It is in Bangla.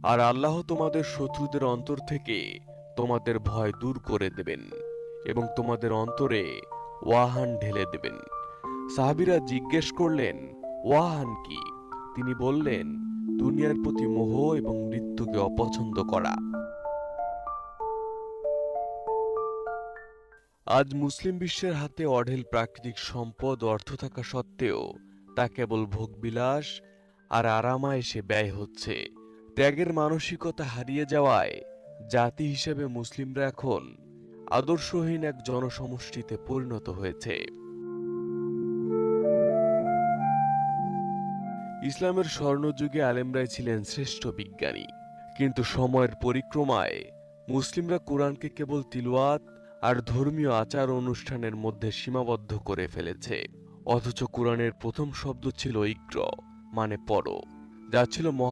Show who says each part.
Speaker 1: আর আল্লাহ তোমাদের শত্রুদের অন্তর থেকে তোমাদের ভয় দূর করে দেবেন এবং তোমাদের অন্তরে ওয়াহান ঢেলে দেবেন। সাহাবীরা জিজ্ঞেস করলেন, ওয়াহান কি? তিনি বললেন, দুনিয়ার প্রতি মোহ এবং মৃত্যুকে অপছন্দ করা। আজ মুসলিম বিশ্বের হাতে অঢেল প্রাকৃতিক সম্পদ ও অর্থ থাকা সত্ত্বেও তা কেবল ভোগবিলাস আর আরামায়েশে ব্যয় হচ্ছে। ত্যাগের মানসিকতা হারিয়ে যাওয়ায় জাতি হিসেবে মুসলিমরা এখন আদর্শহীন এক জনসমষ্টিতে পরিণত হয়েছে। ইসলামের স্বর্ণযুগে আলেমরাই ছিলেন শ্রেষ্ঠ বিজ্ঞানী, কিন্তু সময়ের পরিক্রমায় মুসলিমরা কোরআনকে কেবল তিলাওয়াত আর ধর্মীয় আচার অনুষ্ঠানের মধ্যে সীমাবদ্ধ করে ফেলেছে। অথচ কোরআনের প্রথম শব্দ ছিল ইকরা, মানে পড়ো, যা ছিল